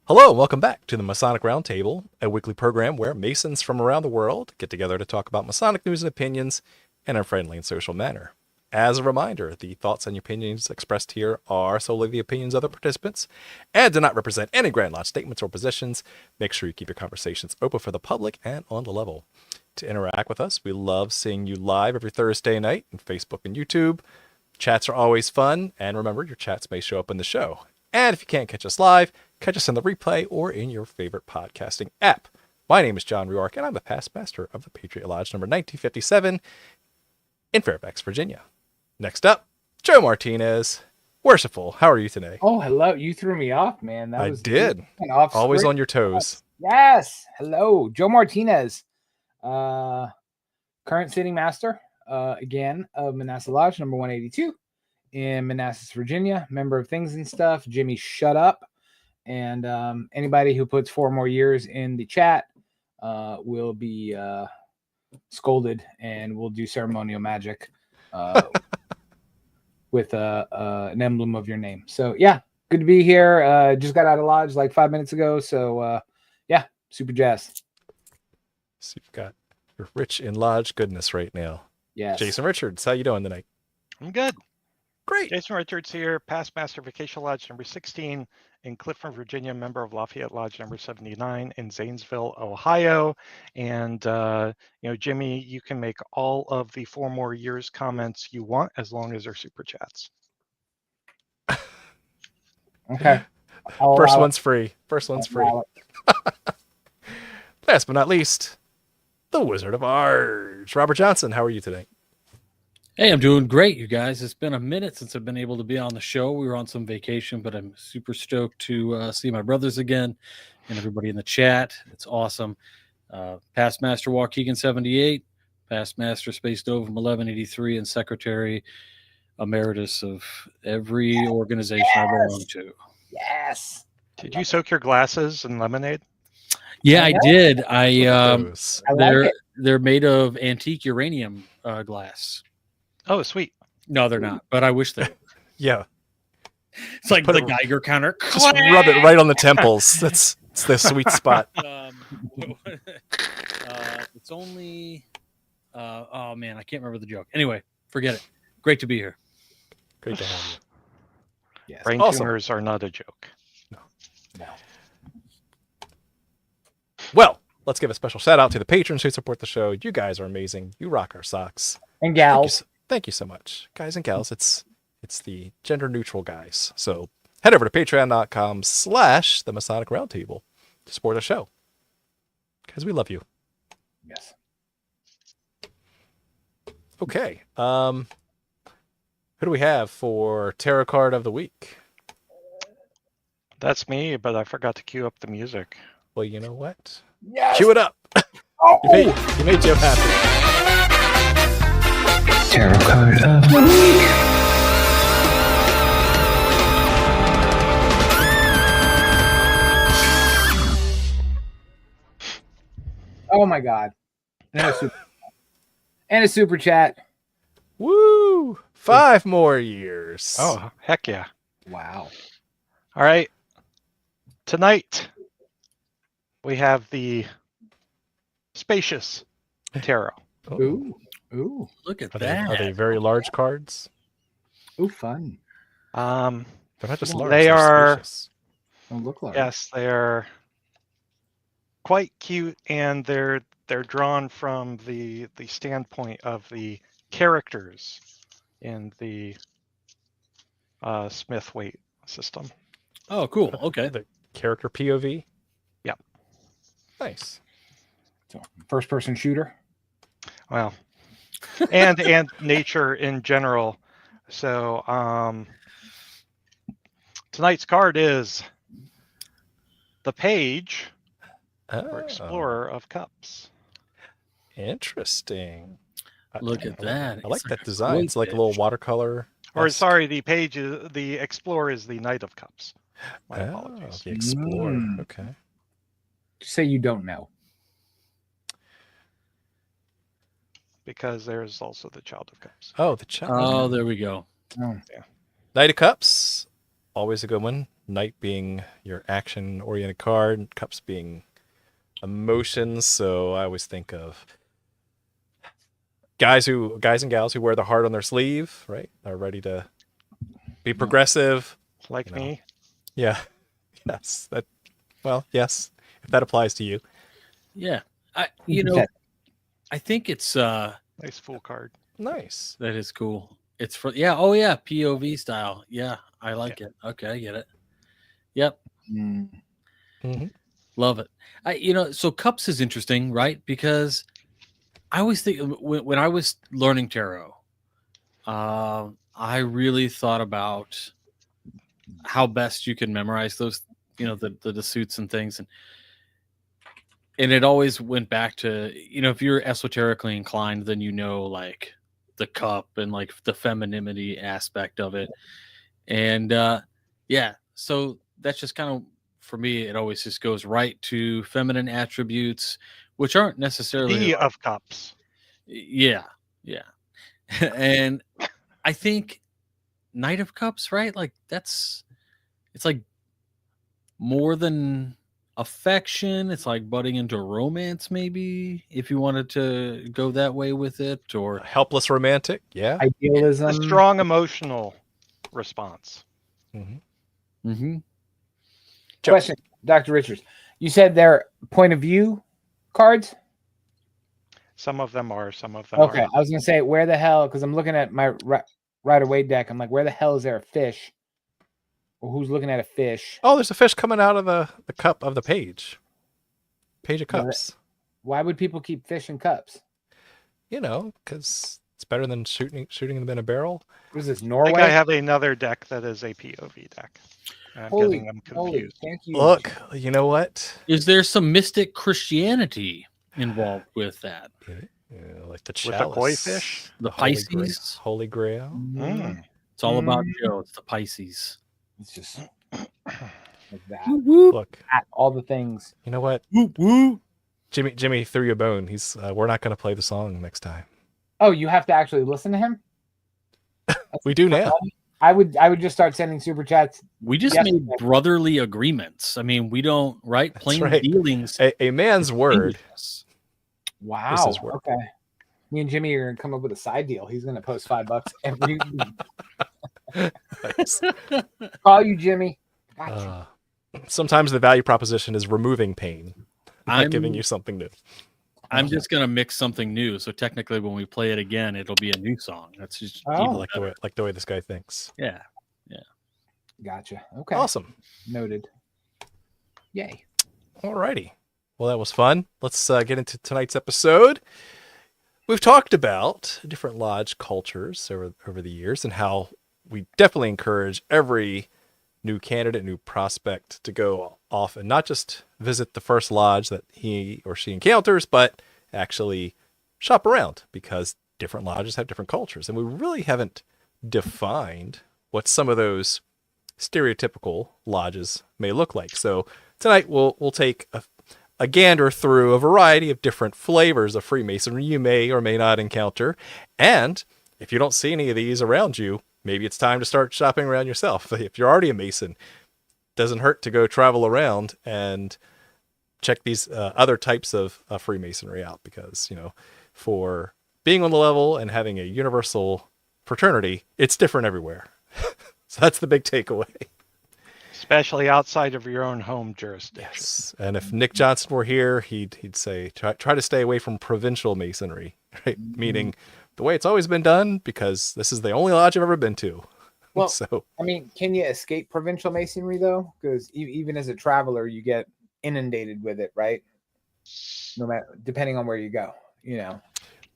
Hello, and welcome back to the Masonic Roundtable, a weekly program where Masons from around the world get together to talk about Masonic news and opinions in a friendly and social manner. As a reminder, the thoughts and opinions expressed here are solely the opinions of the participants and do not represent any Grand Lodge statements or positions. Make sure you keep your conversations open for the public and on the level. To interact with us, we love seeing you live every Thursday night on Facebook and YouTube. Chats are always fun, and remember, your chats may show up in the show. And if you can't catch us live, catch us in the replay or in your favorite podcasting app. My name is John Riork, and I'm the past master of the Patriot Lodge number 1957 in Fairfax, Virginia. Next up, Joe Martinez. Worshipful, how are you today? Oh, hello. You threw me off, man. I did. Always on your toes. Yes. Hello. Joe Martinez, current sitting master, again, of Manassas Lodge number 182 in Manassas, Virginia. Member of Things and Stuff. Jimmy, shut up. And anybody who puts 4 more years in the chat will be scolded, and we'll do ceremonial magic with an emblem of your name. So, yeah, good to be here. Just got out of Lodge like 5 minutes ago. So, yeah, super jazz. So you've got your rich in Lodge goodness right now. Yes. Jason Richards, how you doing tonight? I'm good. Great. Jason Richards here, past master Vacation Lodge number 16 in Clifton, Virginia, member of Lafayette Lodge number 79 in Zanesville, Ohio. And, Jimmy, you can make all of the 4 more years comments you want as long as they're super chats. Okay. First one's free. Last but not least, the Wizard of Arge. Robert Johnson, how are you today? Hey, I'm doing great, you guys. It's been a minute since I've been able to be on the show. We were on some vacation, but I'm super stoked to see my brothers again and everybody in the chat. It's awesome. Past Master Waukegan 78, Past Master Space Dovum 1183, and Secretary Emeritus of every organization I belong to. Yes. Did you soak your glasses in lemonade? Yeah, I did. They're made of antique uranium glass. Oh, sweet. No, they're not, but I wish they were. Yeah. It's like the Geiger counter. Just rub it right on the temples. It's the sweet spot. It's only... oh, man, I can't remember the joke. Anyway, forget it. Great to be here. Great to have you. Yes. Brain tumors are not a joke. No. Well, let's give a special shout out to the patrons who support the show. You guys are amazing. You rock our socks. And gals. Thank you so much. Guys and gals, it's the gender neutral guys. So head over to patreon.com/the Masonic Roundtable to support the show. Because we love you. Yes. Okay. Who do we have for Tarot Card of the Week? That's me, but I forgot to cue up the music. Well, you know what? Yes. Cue it up. Oh. You made Jeff happy. Tarot Card of the Week. Oh my God. And a super chat. Woo! 5 more years. Oh, heck yeah. Wow. All right. Tonight, we have the Spacious Tarot. Oh. Ooh. Look at Are that. they very large cards? Ooh, fun. They're not just large. They they're are. spacious. Don't look like Yes, they are quite cute, and they're drawn from the standpoint of the characters in the Smith-Waite system. Oh, cool. Okay. The character POV? Yep. Nice. So, first person shooter. Well, and nature in general. So tonight's card is the Page or Explorer of Cups. Interesting. Look at that. I like It's that a design. great It's like a little watercolor. Or sorry, the Page is the Explorer is the Knight of Cups. My apologies. The Explorer. Okay. Just say you don't know. Because there's also the Child of Cups. Oh, the child. Oh, there we go. Oh. Knight of Cups. Always a good one. Knight being your action-oriented card, cups being emotions. So I always think of guys and gals who wear the heart on their sleeve, right? Are ready to be progressive. Like You know. me. Yeah. Yes. Yes. If that applies to you. Yeah. I think it's Nice full card. Nice. that is cool. It's for POV style. Yeah, I like it. Okay, I get it. Yep. Mm-hmm. Love it. So cups is interesting, right? Because I always think when I was learning tarot, I really thought about how best you can memorize those, the suits and things, and it always went back to, if you're esoterically inclined, then like the cup and like the femininity aspect of it, and so that's just kind of, for me, it always just goes right to feminine attributes, which aren't necessarily The of Cups. yeah. And I think Knight of Cups, right? Like it's like more than affection. It's like butting into romance, maybe, if you wanted to go that way with it, or Helpless romantic. Yeah. Idealism. A strong emotional response. Mm-hmm. Question, Dr. Richards. You said they're point of view cards? Some of them are, some of them Okay, are. I was going to say, where the hell, because I'm looking at my Rider-Waite deck. I'm like, where the hell is there a fish? Or who's looking at a fish? Oh, there's a fish coming out of the cup of the page. Page of Cups. Why would people keep fish in cups? Because it's better than shooting them in a barrel. What is this, I Norway? think I have another deck that is a POV deck. I'm getting them confused. Thank you. Look, you know what? is there some mystic Christianity involved with that? Like the With chalice. a koi fish? The Holy Pisces? Holy Grail. Mm. It's all about Joe. It's the Pisces. It's just like that. Look, At all the things. you know what? Whoop, whoop. Jimmy threw you a bone. We're not going to play the song next time. Oh, you have to actually listen to him? We do now. I would just start sending super chats. We just Yes. made brotherly agreements. I mean, we don't, right? That's Plain right. dealings. A man's word. Wow. This is work. Okay. Me and Jimmy are gonna come up with a side deal. He's gonna post $5 every week. Nice. Call you, Jimmy. Gotcha. Sometimes the value proposition is removing pain, not I'm giving you something new. I'm just gonna mix something new. So technically, when we play it again, it'll be a new song. That's just Oh. even Like better. the way this guy thinks. Yeah. Gotcha. Okay. Awesome. Noted. Yay. Alrighty. Well, that was fun. Let's get into tonight's episode. We've talked about different lodge cultures over the years and how we definitely encourage every new candidate, new prospect to go off and not just visit the first lodge that he or she encounters, but actually shop around, because different lodges have different cultures. And we really haven't defined what some of those stereotypical lodges may look like. So tonight we'll take a gander through a variety of different flavors of Freemasonry you may or may not encounter. And if you don't see any of these around you, maybe it's time to start shopping around yourself. If you're already a Mason, it doesn't hurt to go travel around and check these other types of Freemasonry out, because, for being on the level and having a universal fraternity, it's different everywhere. So that's the big takeaway. Especially outside of your own home jurisdiction. Yes. And if Nick Johnson were here, he'd say, try to stay away from provincial Masonry, right? Meaning the way it's always been done, because this is the only lodge I've ever been to. Well, so I mean, can you escape provincial masonry though? Because even as a traveler, you get inundated with it, right? No matter, depending on where you go, Yeah.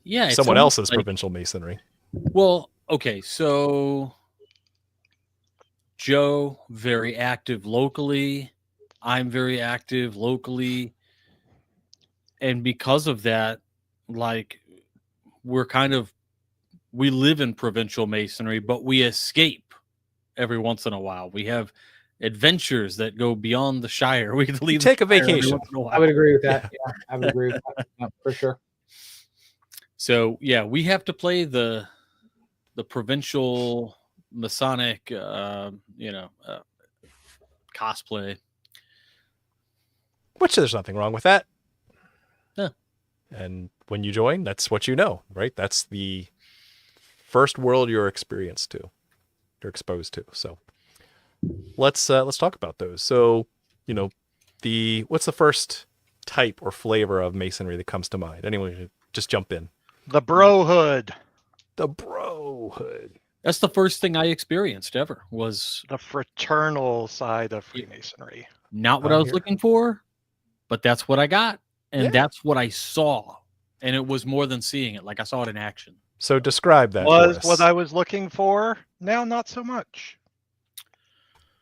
It's someone almost else's like- provincial Masonry. Well, okay, so Joe, very active locally. I'm very active locally. And because of that, like, we live in provincial Masonry, but we escape every once in a while. We have adventures that go beyond the Shire. We get to leave. Take a the Shire every vacation. once in a while. I would agree with that. Yeah, I would agree with that. Yeah, for sure. So yeah, we have to play the provincial Masonic, cosplay. Which there's nothing wrong with that. Yeah. And when you join, that's what you know, right? That's the first world you're exposed to. So let's talk about those. So, what's the first type or flavor of masonry that comes to mind? Anyone just jump in. The Brohood. The Brohood. That's the first thing I experienced ever, was The fraternal side of Freemasonry. not what I was looking for, but that's what I got. And Yeah. that's what I saw. And it was more than seeing it. Like, I saw it in action. So describe that. Was for us. what I was looking for. Now, not so much.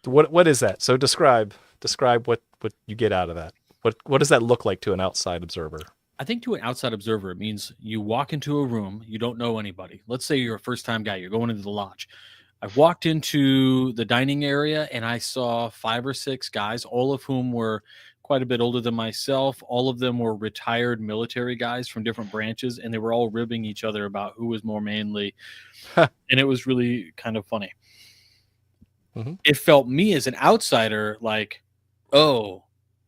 What is that? So describe what you get out of that. What does that look like to an outside observer? I think to an outside observer, it means you walk into a room, you don't know anybody. Let's say you're a first-time guy, you're going into the lodge. I walked into the dining area and I saw 5 or 6 guys, all of whom were quite a bit older than myself. All of them were retired military guys from different branches, and they were all ribbing each other about who was more manly. And it was really kind of funny. Mm-hmm. It felt me as an outsider like, oh,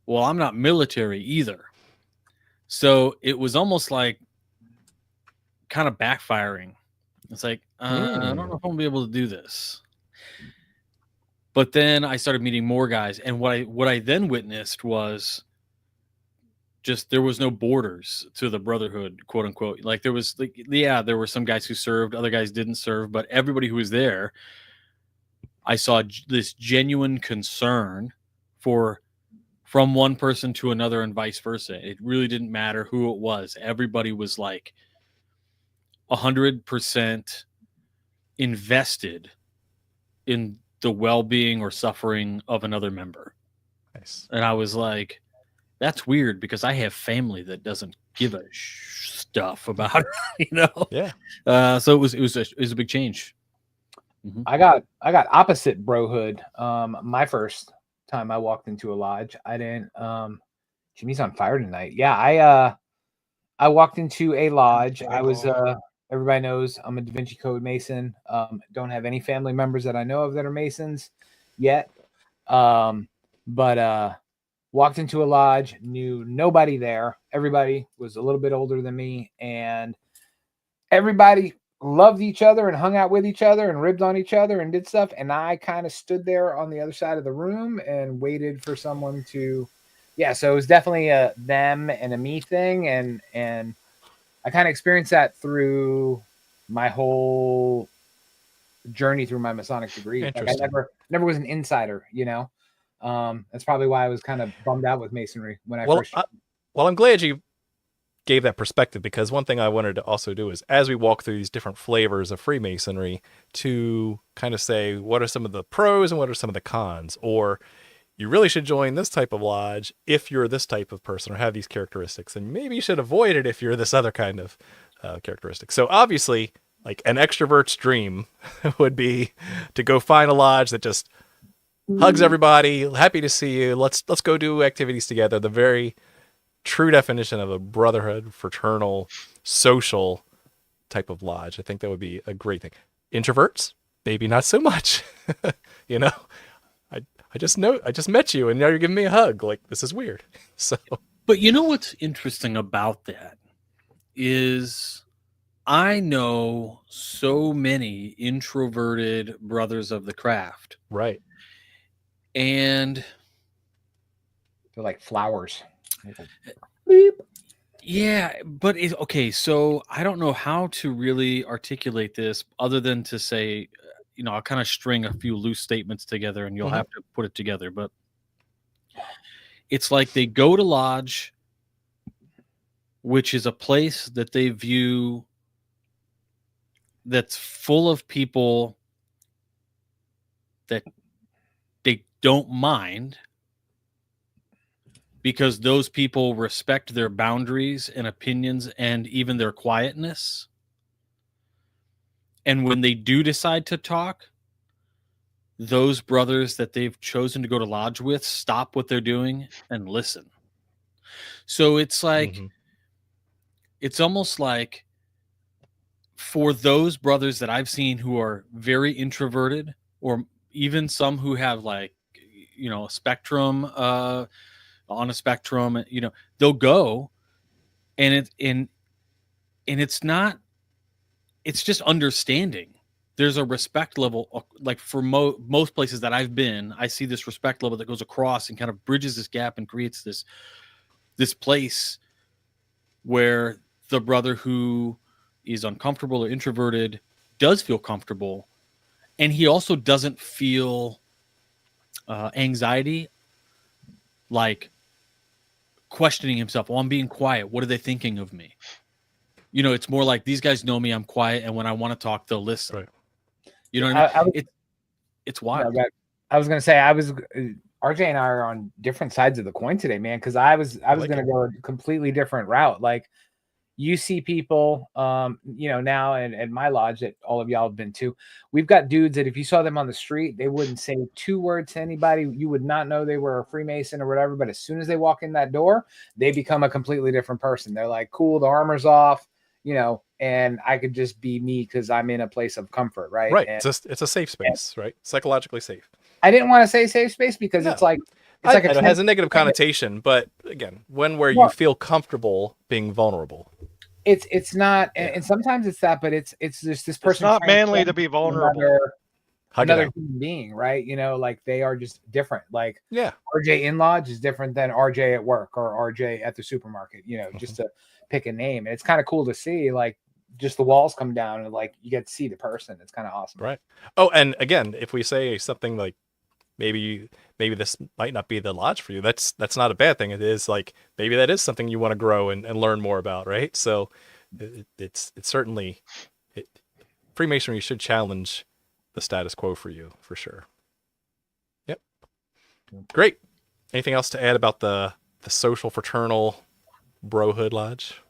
well, I'm not military either. So it was almost like kind of backfiring. It's like, I don't know if I'm going to be able to do this. But then I started meeting more guys. And what I then witnessed was just there was no borders to the brotherhood, quote unquote. Like there was there were some guys who served, other guys didn't serve, but everybody who was there, I saw this genuine concern from one person to another and vice versa. It really didn't matter who it was. Everybody was like 100% invested in the well-being or suffering of another member. Nice. And I was like, that's weird because I have family that doesn't give a stuff about it, Yeah. So it was a big change. Mm-hmm. I got opposite brohood. My first time I walked into a lodge, I didn't Jimmy's on fire tonight. Yeah, I walked into a lodge. I was everybody knows I'm a Da Vinci Code Mason. Don't have any family members that I know of that are Masons yet. But walked into a lodge, knew nobody there. Everybody was a little bit older than me, and everybody loved each other and hung out with each other and ribbed on each other and did stuff. And I kind of stood there on the other side of the room and waited for someone to, so it was definitely a them and a me thing. And I kind of experienced that through my whole journey through my Masonic degree. Like I never was an insider, that's probably why I was kind of bummed out with Masonry when I first. I'm glad you gave that perspective, because one thing I wanted to also do is, as we walk through these different flavors of Freemasonry, to kind of say what are some of the pros and what are some of the cons, or you really should join this type of lodge if you're this type of person or have these characteristics, and maybe you should avoid it if you're this other kind of characteristic. So obviously, like an extrovert's dream would be to go find a lodge that just hugs everybody, happy to see you, let's go do activities together. The very true definition of a brotherhood, fraternal, social type of lodge. I think that would be a great thing. Introverts, maybe not so much. I just met you and now you're giving me a hug. Like, this is weird. So, but you know what's interesting about that is I know so many introverted brothers of the craft. Right. And they're like flowers. Beep. Yeah, but okay, so I don't know how to really articulate this other than to say, I'll kind of string a few loose statements together and you'll have to put it together. But it's like they go to lodge, which is a place that they view that's full of people that they don't mind, because those people respect their boundaries and opinions and even their quietness. And when they do decide to talk, those brothers that they've chosen to go to lodge with stop what they're doing and listen. So it's like, it's almost like for those brothers that I've seen who are very introverted, or even some who have like, a spectrum, on a spectrum, they'll go, and it's not, it's just understanding. There's a respect level, like for most places that I've been, I see this respect level that goes across and kind of bridges this gap and creates this place where the brother who is uncomfortable or introverted does feel comfortable, and he also doesn't feel anxiety, like questioning himself. Oh, I'm being quiet. What are they thinking of me? It's more like these guys know me. I'm quiet, and when I want to talk, they'll listen. Right. You know what I mean? It's wild. No, I was gonna say RJ and I are on different sides of the coin today, man. Because I was gonna go a completely different route. Like, you see people, now and my lodge that all of y'all have been to. We've got dudes that if you saw them on the street, they wouldn't say 2 words to anybody. You would not know they were a Freemason or whatever. But as soon as they walk in that door, they become a completely different person. They're like, cool, the armor's off, and I could just be me because I'm in a place of comfort, right? Right. And It's a safe space, right? Psychologically safe. I didn't want to say safe space because No. it's like It has a negative connotation, but again, you feel comfortable being vulnerable. It's not, and sometimes it's that, but it's just this person. It's not manly to be vulnerable. Another human being, right? Like they are just different. Like, yeah, RJ in lodge is different than RJ at work or RJ at the supermarket. Just to pick a name. And it's kind of cool to see, like, just the walls come down and like you get to see the person. It's kind of awesome, right? Oh, and again, if we say something like maybe this might not be the lodge for you, that's not a bad thing. It is like maybe that is something you want to grow and learn more about, right? So it's certainly Freemasonry should challenge the status quo for you, for sure. Yep. Great. Anything else to add about the social fraternal brohood lodge?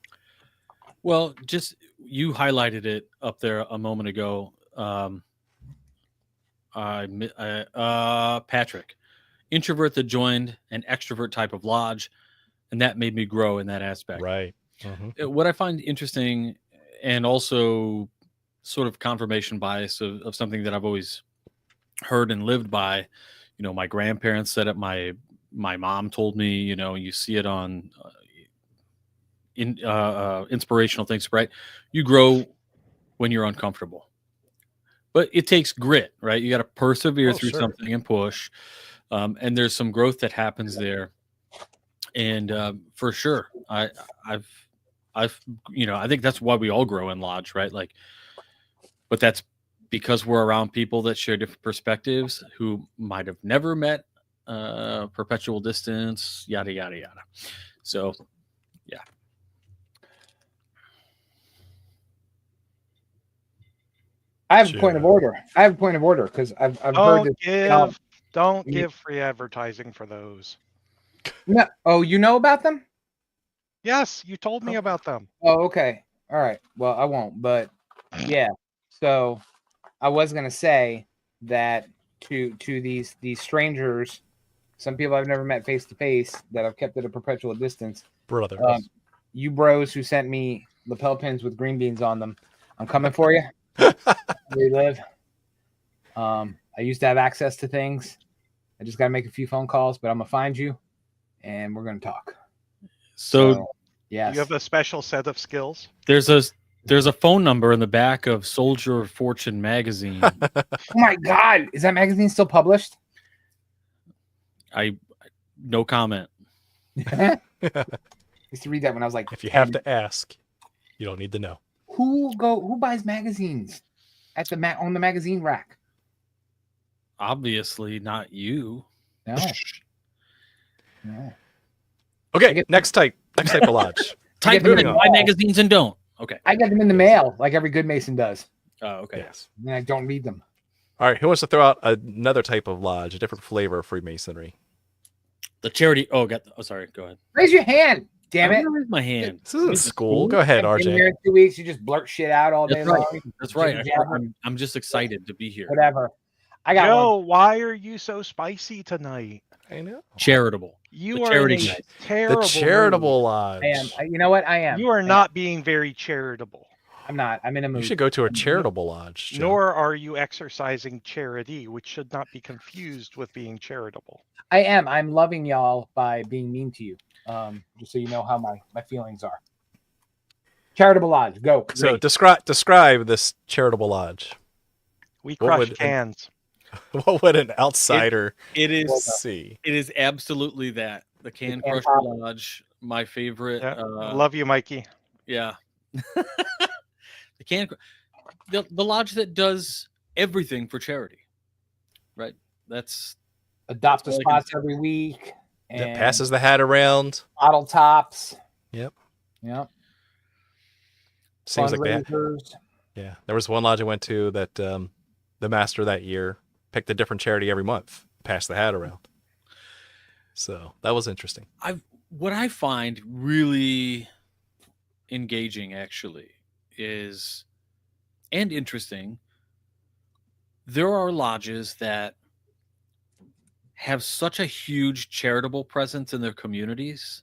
Well, just you highlighted it up there a moment ago. Patrick, introvert that joined an extrovert type of lodge, and that made me grow in that aspect. Right. Mm-hmm. What I find interesting, and also sort of confirmation bias of something that I've always heard and lived by. My grandparents said it. My mom told me. You see it on inspirational things, right? You grow when you're uncomfortable. But it takes grit, right? You got to persevere through something and push. And there's some growth that happens there. And for sure, I think that's why we all grow in lodge, right? Like, but that's because we're around people that share different perspectives who might have never met, perpetual distance, yada, yada, yada. So, yeah. I have a point of order. Because I've heard this. Don't give free advertising for those. No. Oh, you know about them? Yes, you told me about them. Oh, okay. All right. Well, I won't, but yeah. So I was gonna say that to these strangers, some people I've never met face to face that I've kept at a perpetual distance. Brothers. You bros who sent me lapel pins with green beans on them, I'm coming for you. Where you live. I used to have access to things. I just gotta make a few phone calls, but I'm gonna find you and we're gonna talk. So yes. You have a special set of skills. There's a phone number in the back of Soldier of Fortune magazine. Oh my God. Is that magazine still published? No comment. I used to read that when I was like, if you have to ask, you don't need to know. Who buys magazines at on the magazine rack? Obviously not you. No. No. Okay, next type of lodge. Type in buy magazines and don't. Okay. I get them in the mail like every good Mason does. Oh, okay. Yes. And I don't read them. All right, who wants to throw out another type of lodge, a different flavor of Freemasonry? The charity. Oh, sorry. Go ahead. Raise your hand. Damn it. Raise my hand. This isn't school. Go ahead, RJ. In here in 2 weeks, you just blurt shit out all day long. That's right. I'm just excited to be here. Whatever. I got Joe, why are you so spicy tonight? I know. Charitable. You are in a terrible the charitable lodge. I am. You know what? I am. You are not being very charitable. I'm not. I'm in a mood. You should go to a charitable lodge. Joe. Nor are you exercising charity, which should not be confused with being charitable. I am. I'm loving y'all by being mean to you. Just so you know how my feelings are. Charitable lodge, go. So Great. describe this charitable lodge. We What crush would- cans. What would an outsider It is. see? It is absolutely that. The Can Can Crusher Pop. Lodge, my favorite. Yeah. Love you, Mikey. Yeah. The lodge that does everything for charity, right? That's Adopt the all I can spots every week. That And passes the hat around. bottle tops. Yep. Yep. Seems like that. Fundraisers. Yeah. There was one lodge I went to that the master that year picked a different charity every month, passed the hat around. So that was interesting. what I find really engaging actually is and interesting. There are lodges that have such a huge charitable presence in their communities.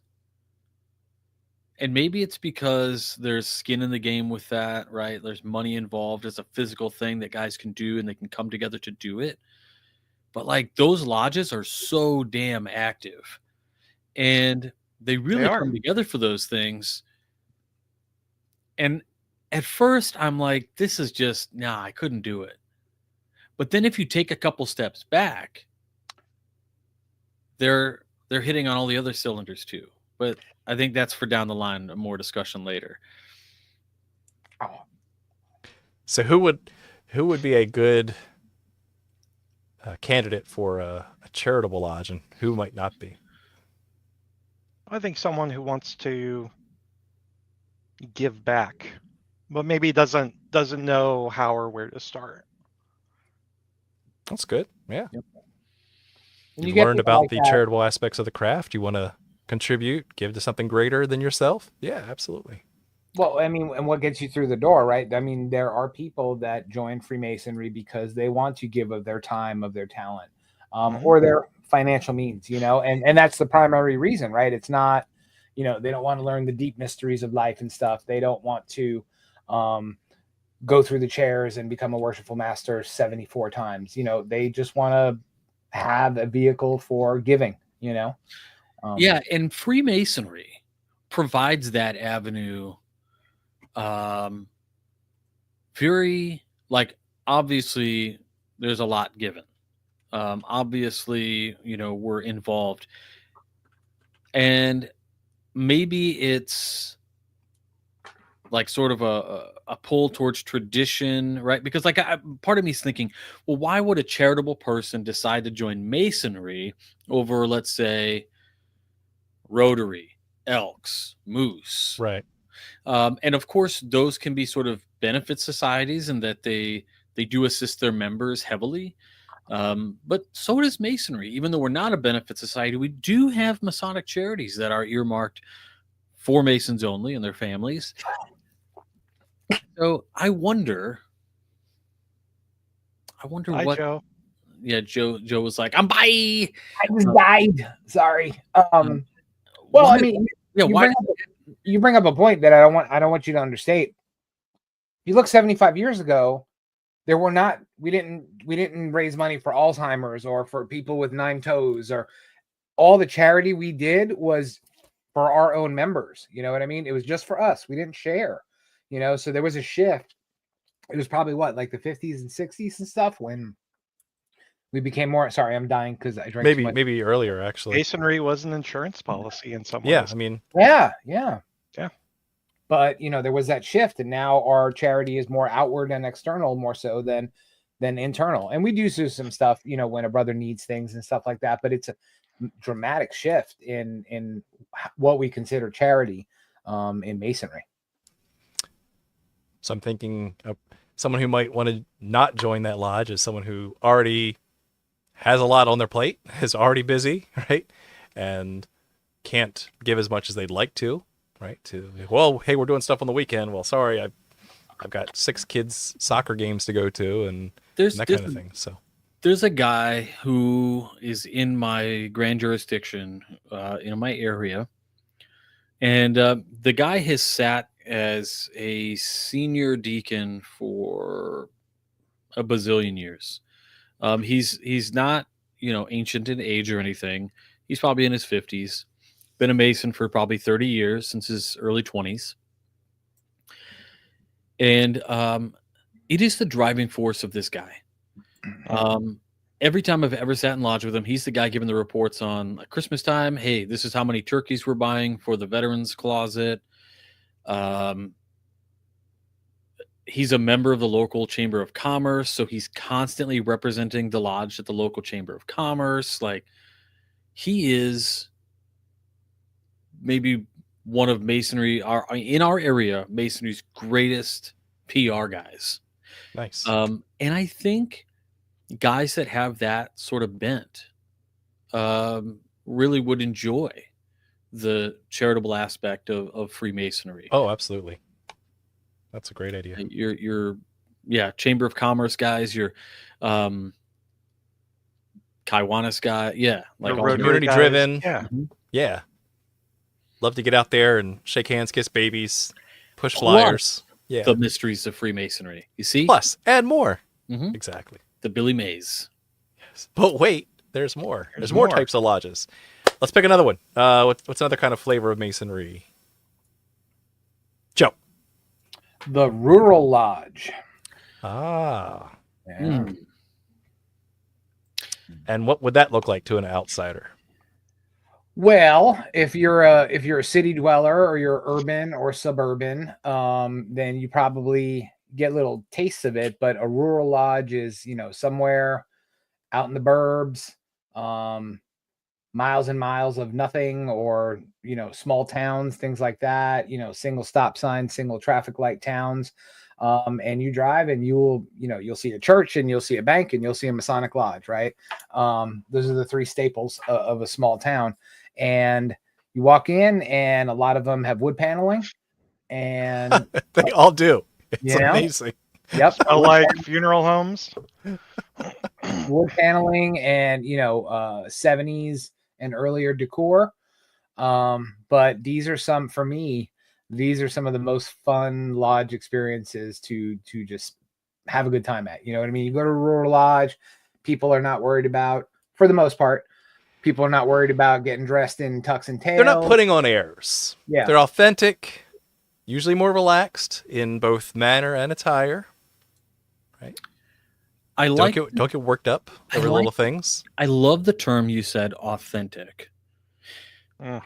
And maybe it's because there's skin in the game with that, right? There's money involved. It's a physical thing that guys can do and they can come together to do it. But like those lodges are so damn active. And they really come together for those things. And at first I'm like, this is just, nah, I couldn't do it. But then if you take a couple steps back, they're hitting on all the other cylinders too. But I think that's for down the line, more discussion later. So who would be a good candidate for a charitable lodge, and who might not be? I think someone who wants to give back, but maybe doesn't know how or where to start. That's good. Yeah. Yep. You get learned people about like the that. charitable aspects of the craft. You want to contribute, give to something greater than yourself? Yeah, absolutely. Well, I mean, and what gets you through the door, right? I mean, there are people that join Freemasonry because they want to give of their time, of their talent, or their financial means, and that's the primary reason, right? It's not, they don't want to learn the deep mysteries of life and stuff. They don't want to go through the chairs and become a worshipful master 74 times. They just want to have a vehicle for giving, Yeah, and Freemasonry provides that avenue. Very, like, obviously there's a lot given. Obviously, we're involved, and maybe it's like sort of a pull towards tradition, right? Because like part of me is thinking, well, why would a charitable person decide to join Masonry over, let's say, Rotary, Elks, Moose? Right. And of course, those can be sort of benefit societies and that they do assist their members heavily. But so does Masonry. Even though we're not a benefit society, we do have Masonic charities that are earmarked for Masons only and their families. So I wonder Hi, what. Joe. Yeah, Joe was like, "I'm bye." I just died. Sorry. Well, I mean, yeah, why? You bring up a point that I don't want you to understate. You look 75 years ago, we didn't raise money for Alzheimer's or for people with 9 toes, or all the charity we did was for our own members. You know what I mean? It was just for us. We didn't share, so there was a shift. It was probably like the 50s and 60s and stuff when we became more. Sorry, I'm dying because I drank too much. Maybe earlier actually. Masonry was an insurance policy in some ways. Yeah, I mean, Yeah. But there was that shift, and now our charity is more outward and external, more so than internal. And we do some stuff, when a brother needs things and stuff like that. But it's a dramatic shift in what we consider charity in Masonry. so I'm thinking of someone who might want to not join that lodge is someone who already has a lot on their plate, is already busy, right? And can't give as much as they'd like to, right? Hey, we're doing stuff on the weekend. Well, sorry, I've got 6 kids' soccer games to go to and that kind of thing. So there's a guy who is in my grand jurisdiction, in my area, and the guy has sat as a senior deacon for a bazillion years. He's not, ancient in age or anything. He's probably in his 50s. Been a Mason for probably 30 years, since his early 20s. And it is the driving force of this guy. Every time I've ever sat in lodge with him, he's the guy giving the reports on Christmas time. Hey, this is how many turkeys we're buying for the veterans closet. He's a member of the local chamber of commerce, so he's constantly representing the lodge at the local chamber of commerce. Like, he is maybe one of Masonry, in our area, Masonry's greatest PR guys. Nice. And I think guys that have that sort of bent really would enjoy the charitable aspect of Freemasonry. Oh, absolutely. That's a great idea. Your Chamber of Commerce guys, your Kiwanis guy, like all community driven. Yeah. Yeah. Love to get out there and shake hands, kiss babies, push flyers. Yeah. the mysteries of Freemasonry. You see? Plus, add more. Mhm. Exactly. The Billy Mays. Yes. But wait, there's more. There's more types of lodges. Let's pick another one. What's another kind of flavor of Masonry? Joe. The Rural Lodge. Ah. Yeah. Mm. And what would that look like to an outsider? Well, if you're a city dweller or you're urban or suburban, then you probably get little tastes of it. But a rural lodge is, somewhere out in the burbs, miles and miles of nothing, or small towns, things like that. Single stop signs, single traffic light towns. And you drive and you'll see a church and you'll see a bank and you'll see a Masonic lodge, right? Those are the three staples of a small town. And you walk in and a lot of them have wood paneling, and They all do. It's You know? amazing. yep, Smell like funeral homes. wood paneling and 70s and earlier decor. But these are some of the most fun lodge experiences to just have a good time at. You know what I mean? You go to a rural lodge, people are not worried about, for the most part, people are not worried about getting dressed in tux and tails. They're not putting on airs. Yeah. They're authentic, usually more relaxed in both manner and attire. Right? I Don't get worked up over little things. I love the term you said, authentic. Mm.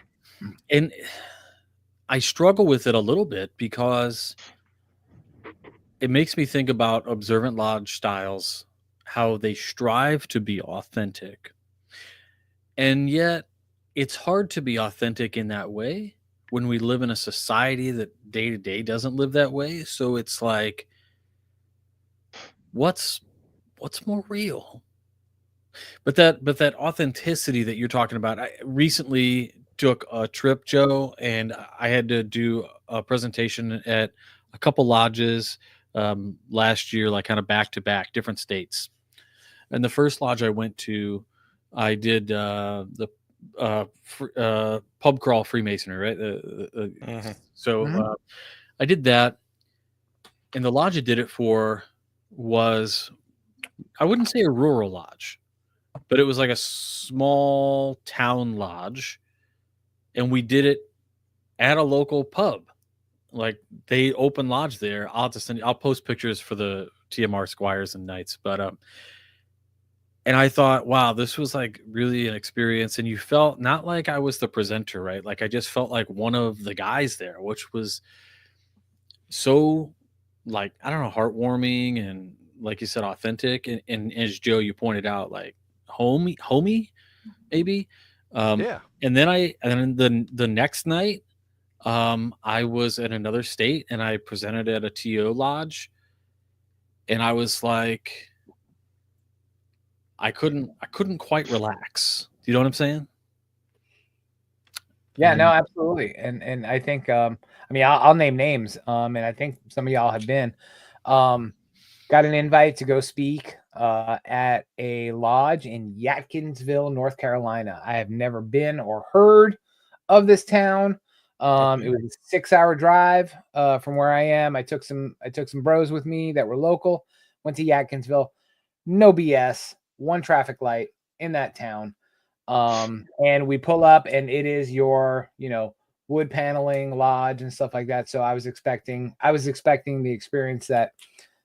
And I struggle with it a little bit because it makes me think about observant lodge styles, how they strive to be authentic. And yet it's hard to be authentic in that way when we live in a society that day to day doesn't live that way. So it's like, what's more real? But that authenticity that you're talking about, I recently took a trip, Joe, and I had to do a presentation at a couple lodges last year, like kind of back to back, different states. And the first lodge I went to, I did the pub crawl Freemasonry, right? So I did that, and the lodge I did it for was, I wouldn't say a rural lodge, but it was like a small town lodge, and we did it at a local pub. Like, they open lodge there. I'll post pictures for the TMR Squires and Knights, but and I thought, wow, this was like really an experience. And you felt not like I was the presenter, right? Like, I just felt like one of the guys there, which was so, like, I don't know, heartwarming and, like you said, authentic. And as Joe, you pointed out, like, homey, maybe. Yeah. And then the next night, I was in another state and I presented at a TO lodge, and I was like, I couldn't quite relax. Do you know what I'm saying? Yeah, no, absolutely. And I think, I'll name names. And I think some of y'all have been, got an invite to go speak at a lodge in Yatkinsville, North Carolina. I have never been or heard of this town. It was a 6-hour drive from where I am. I took some bros with me that were local. Went to Yadkinsville. No BS. One traffic light in that town. And we pull up, and it is your, wood paneling lodge and stuff like that. So I was expecting the experience that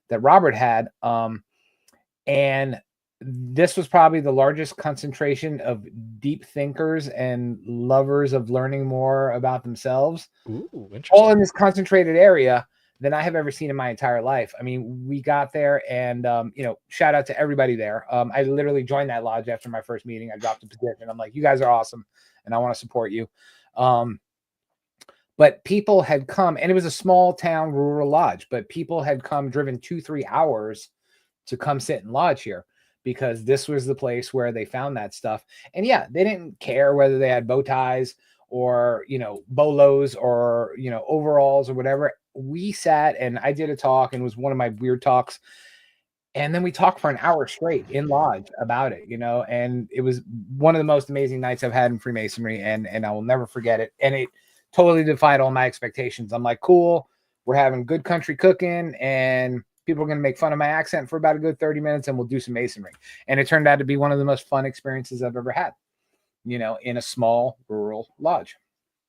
Robert had. And this was probably the largest concentration of deep thinkers and lovers of learning more about themselves, Ooh, interesting. all in this concentrated area, than I have ever seen in my entire life. I mean, we got there, and shout out to everybody there. I literally joined that lodge after my first meeting. I dropped a position. I'm like, you guys are awesome, and I want to support you. But people had come, and it was a small town rural lodge, but people had come, driven 2-3 hours to come sit and lodge here, because this was the place where they found that stuff. And yeah, they didn't care whether they had bow ties or, bolos or, overalls or whatever. We sat, and I did a talk, and it was one of my weird talks. And then we talked for an hour straight in lodge about it, and it was one of the most amazing nights I've had in Freemasonry, and I will never forget it. And it totally defied all my expectations. I'm like, cool, we're having good country cooking, and people are going to make fun of my accent for about a good 30 minutes, and we'll do some masonry. And it turned out to be one of the most fun experiences I've ever had, in a small rural lodge.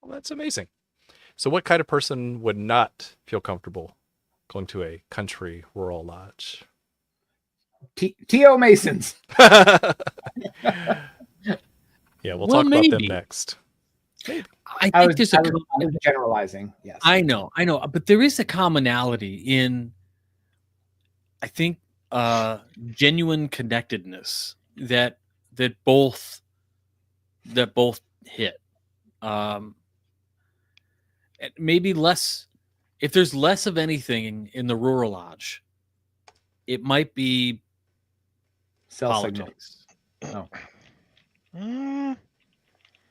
Well, that's amazing. So what kind of person would not feel comfortable going to a country rural lodge? T.O. Masons. Yeah, we'll talk about them next. I think I was generalizing. Yes, I know, but there is a commonality in, I think, genuine connectedness that both hit. Maybe less, if there's less of anything in the rural lodge, it might be politics. Oh.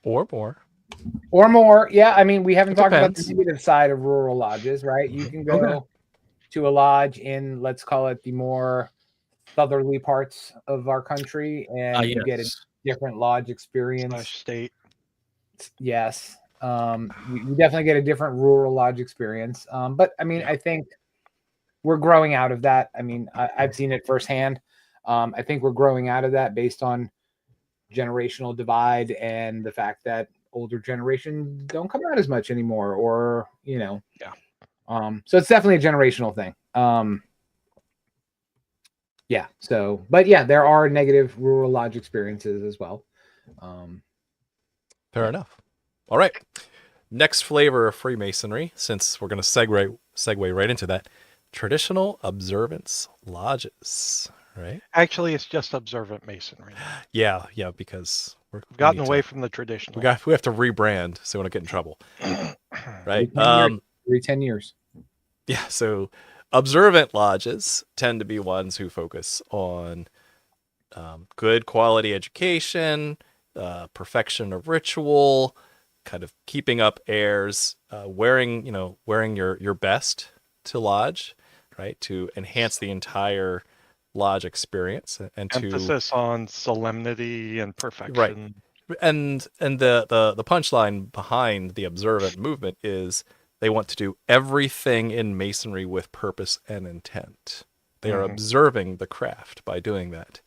Or more. Or more. Yeah, I mean, we haven't talked Depends. about the negative side of rural lodges, right? You can go to a lodge in, let's call it, the more southerly parts of our country, and you get a different lodge experience. State. Yes. You definitely get a different rural lodge experience. But I mean, I think we're growing out of that. I mean, I've seen it firsthand. I think we're growing out of that based on generational divide and the fact that older generations don't come out as much anymore, or so it's definitely a generational thing. But there are negative rural lodge experiences as well. Fair enough. All right, next flavor of Freemasonry, since we're going to segue right into that, traditional observance lodges, right? Actually, it's just observant masonry. Yeah, because we've gotten away from the traditional. We have to rebrand so we don't get in trouble. Right. Every 10 years. Yeah. So observant lodges tend to be ones who focus on good quality education, perfection of ritual, kind of keeping up airs, wearing your best to lodge, right? To enhance the entire lodge experience, and emphasis on solemnity and perfection. Right. And the punchline behind the observant movement is they want to do everything in masonry with purpose and intent. They are observing the craft by doing that,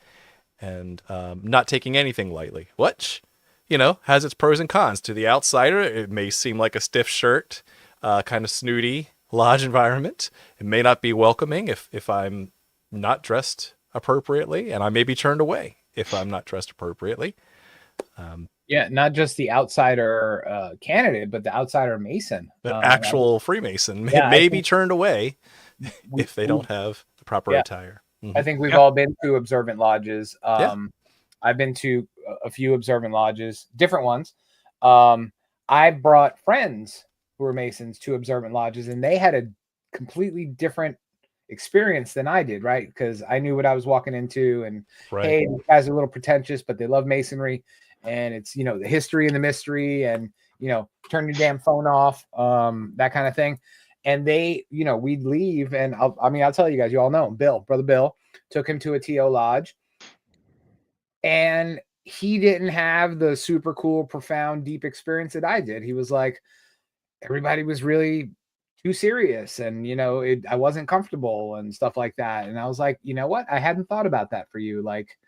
and not taking anything lightly, which has its pros and cons. To the outsider, it may seem like a stiff shirt, kind of snooty lodge environment. It may not be welcoming if I'm not dressed appropriately, and I may be turned away if I'm not dressed appropriately. Not just the outsider candidate, but the outsider Mason. The actual Freemason may be turned away if they don't have the proper attire. I think we've all been to observant lodges. I've been to a few observant lodges, different ones. I brought friends who were Masons to observant lodges, and they had a completely different experience than I did, right? Because I knew what I was walking into, and hey, these guys are a little pretentious, but they love masonry, and it's the history and the mystery, and turn your damn phone off, that kind of thing. And they, we'd leave, and I'll tell you guys, you all know him, Brother Bill, took him to a TO lodge, and he didn't have the super cool, profound, deep experience that I did. He was like, everybody was really too serious, and I wasn't comfortable and stuff like that. And I was like, you know what? I hadn't thought about that for you. Like,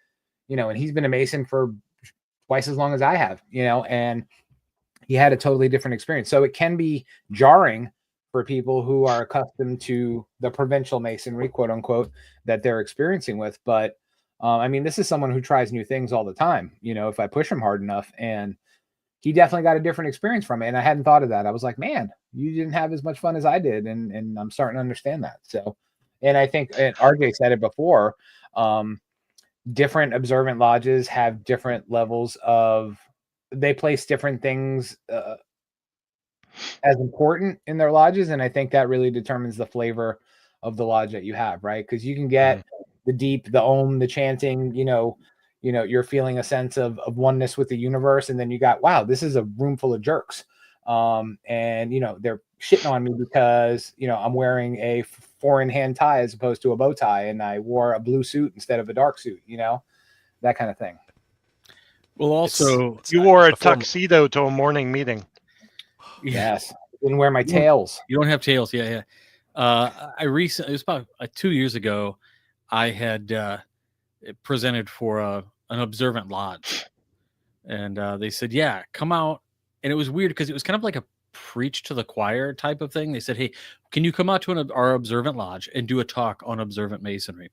and he's been a Mason for twice as long as I have, and he had a totally different experience. So it can be jarring for people who are accustomed to the provincial Masonry, quote unquote, that they're experiencing with. But I mean, this is someone who tries new things all the time, if I push him hard enough. And he definitely got a different experience from it. And I hadn't thought of that. I was like, man, you didn't have as much fun as I did. And I'm starting to understand that. So, and I think, and RJ said it before, different observant lodges have different levels of, they place different things as important in their lodges. And I think that really determines the flavor of the lodge that you have, right? Because you can get the deep, the om, the chanting, you're feeling a sense of oneness with the universe. And then you got, wow, this is a room full of jerks. And, they're shitting on me because, I'm wearing a 4-in-hand tie as opposed to a bow tie. And I wore a blue suit instead of a dark suit, that kind of thing. Well, also, you wore a tuxedo to a morning meeting. Yes. Didn't wear my tails. You don't have tails. Yeah. I recently, it was about 2 years ago, I had presented for an observant lodge, and they said, yeah, come out. And it was weird because it was kind of like a preach to the choir type of thing. They said, hey, can you come out to our observant lodge and do a talk on observant Masonry?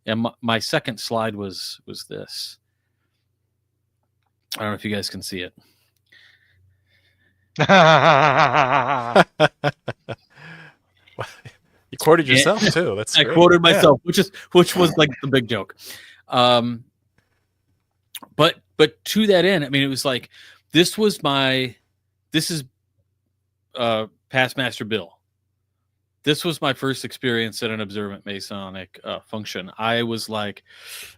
And my second slide was this. I don't know if you guys can see it. You quoted yourself too. That's I great. quoted myself, which was like the big joke. But to that end, I mean, it was like this is past Master Bill. This was my first experience at an observant Masonic function. I was like,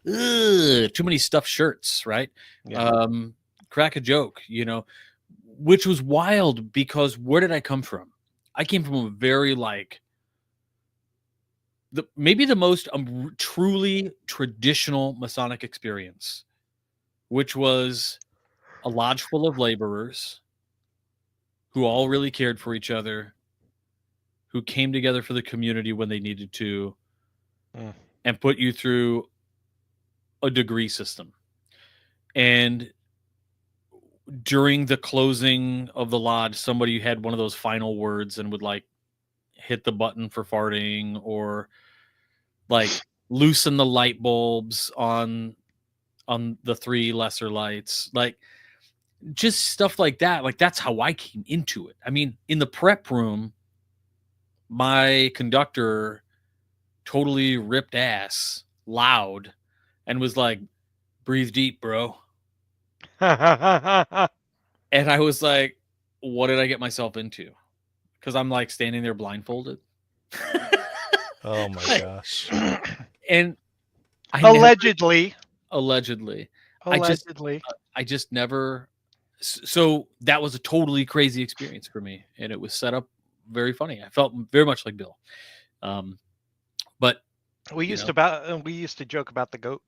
too many stuffed shirts, right? Yeah. Crack a joke, which was wild because where did I come from? I came from a very maybe the most truly traditional Masonic experience, which was a lodge full of laborers who all really cared for each other, who came together for the community when they needed to, and put you through a degree system. And during the closing of the lodge, somebody had one of those final words and would hit the button for farting or loosen the light bulbs on the 3 lesser lights, just stuff like that. That's how I came into it. I mean, in the prep room, my conductor totally ripped ass loud and was like, breathe deep, bro. And I was like, what did I get myself into? Because I'm standing there blindfolded. Oh my gosh. And Allegedly. I just never. So that was a totally crazy experience for me, and it was set up very funny. I felt very much like Bill. But we used to joke about the goat.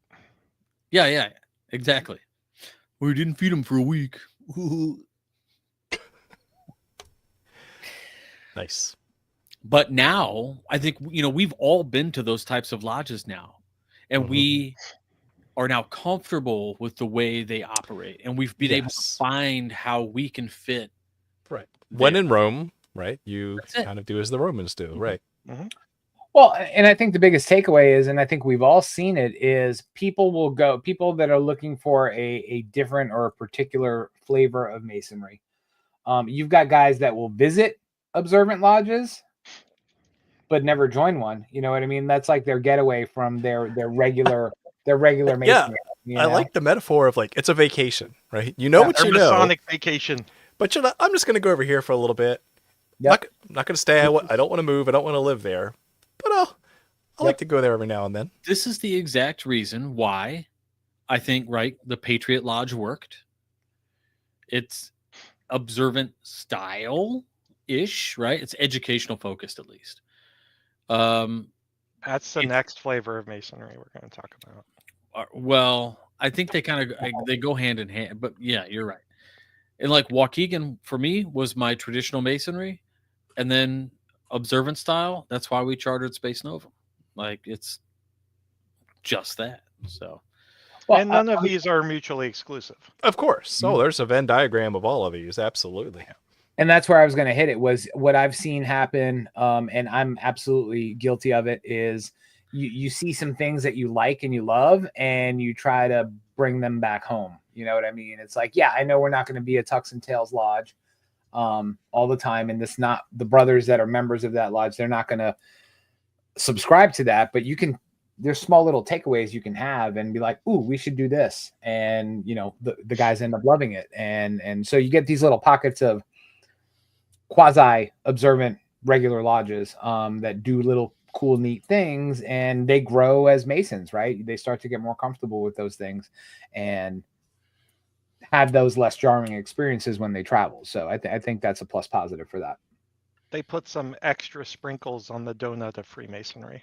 Yeah, exactly. We didn't feed him for a week. Nice. But now I think we've all been to those types of lodges now, and we are now comfortable with the way they operate, and we've been able to find how we can fit. Right. When in Rome, right? You kind of do as the Romans do, right? Mm-hmm. Well, and I think the biggest takeaway is, and I think we've all seen it, is people that are looking for a different or a particular flavor of Masonry. You've got guys that will visit observant lodges, but never join one. You know what I mean? That's like their getaway from their regular Masonry. Yeah, I like the metaphor of it's a vacation, right? You know what you know. Masonic vacation. But I'm just going to go over here for a little bit. Yep. Not going to stay. I don't want to move. I don't want to live there. But I like to go there every now and then. This is the exact reason why I think, the Patriot Lodge worked. It's observant style-ish, right? It's educational focused, at least. That's the next flavor of Masonry we're going to talk about. Well, I think they kind of they go hand in hand. But yeah, you're right. And like Waukegan for me was my traditional masonry, and then observant style. That's why we chartered Space Nova. Like it's just that. So Well, And none of these are mutually exclusive. Of course. Oh, there's a Venn diagram of all of these. Absolutely. and that's where I was going to hit it, was what I've seen happen. And I'm absolutely guilty of it, is you see some things that you like and you love, and you try to bring them back home. You know what I mean? It's like, yeah, I know we're not going to be a Tux and Tails lodge all the time. And this, not the brothers that are members of that lodge, they're not going to subscribe to that, but you can, there's small little takeaways you can have and be like, ooh, we should do this. And, you know, the guys end up loving it. And so you get these little pockets of quasi observant regular lodges that do little cool, neat things, and they grow as Masons, right? They start to get more comfortable with those things and have those less jarring experiences when they travel. So I think that's a plus positive for that. They put some extra sprinkles on the donut of Freemasonry.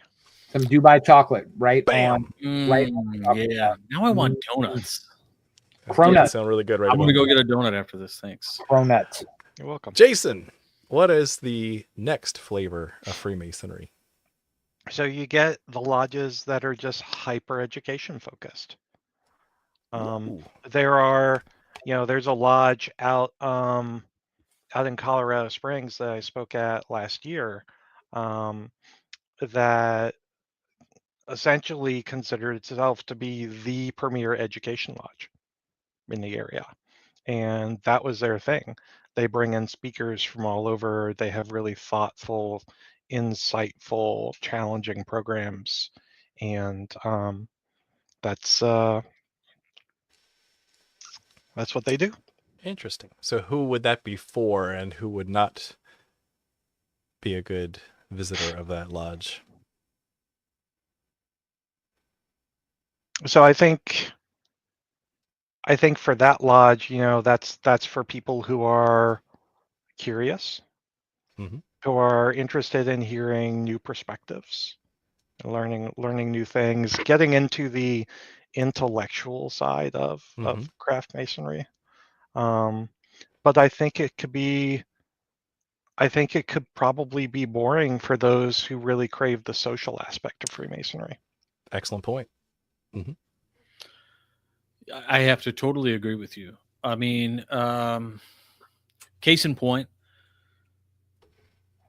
Some Dubai chocolate, right? Bam. Right. Yeah. Now I want donuts. Cronut. Sound really good right I'm about gonna go now. get a donut after this. Thanks. Cronut. You're welcome. Jason, what is the next flavor of Freemasonry? So you get the lodges that are just hyper education focused. Ooh. There are, there's a lodge out in Colorado Springs that I spoke at last year that essentially considered itself to be the premier education lodge in the area. And that was their thing. They bring in speakers from all over. They have really thoughtful, insightful, challenging programs. And that's what they do. Interesting. So who would that be for, and who would not be a good visitor of that lodge? So I think for that lodge, that's for people who are curious, Mhm. who are interested in hearing new perspectives, learning new things, getting into the intellectual side of craft masonry. But I think it could probably be boring for those who really crave the social aspect of Freemasonry. Excellent point. I have to totally agree with you. I mean, case in point,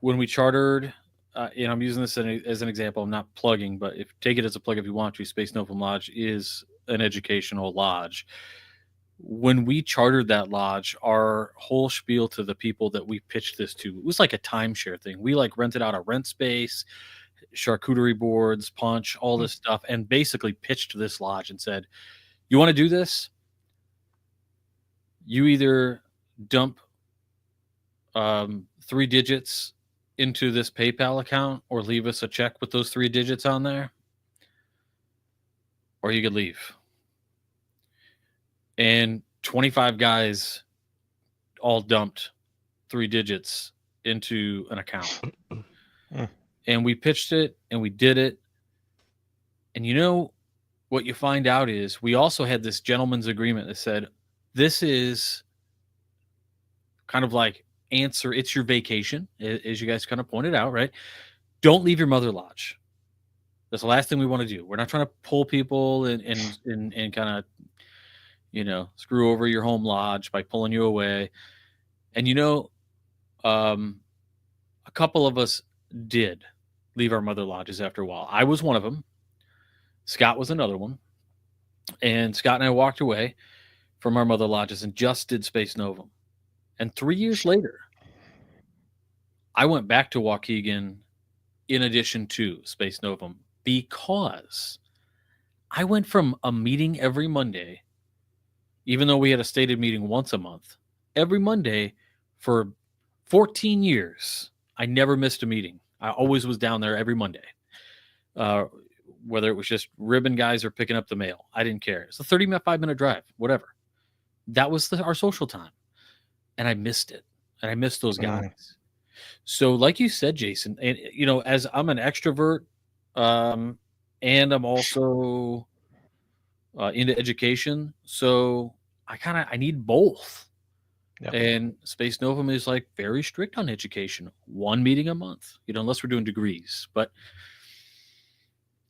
when we chartered, and I'm using this as an example, I'm not plugging, but take it as a plug if you want to. Space Nova Lodge is an educational lodge. When we chartered that lodge, our whole spiel to the people that we pitched this to, it was like a timeshare thing. We like rented out a rent space, charcuterie boards, punch, all this stuff, and basically pitched this lodge and said, you want to do this? You either dump 3 digits into this PayPal account or leave us a check with those 3 digits on there, or you could leave. And 25 guys all dumped 3 digits into an account. And we pitched it and we did it. And you know what you find out is we also had this gentleman's agreement that said, this is kind of like it's your vacation, as you guys kind of pointed out, right? Don't leave your mother lodge. That's the last thing we want to do. We're not trying to pull people and kind of, screw over your home lodge by pulling you away. And, a couple of us did leave our mother lodges after a while. I was one of them. Scott was another one. And Scott and I walked away from our mother lodges and just did Space Nova. And 3 years later, I went back to Waukegan in addition to Space Novum, because I went from a meeting every Monday, even though we had a stated meeting once a month, every Monday for 14 years. I never missed a meeting. I always was down there every Monday, whether it was just ribbon guys or picking up the mail. I didn't care. It's a 35-minute drive, whatever. That was our social time. And I missed it. And I missed those guys. So like you said, Jason, and as I'm an extrovert, and I'm also into education, so I need both. Yep. And Space Novum is like very strict on education. 1 meeting a month, unless we're doing degrees. But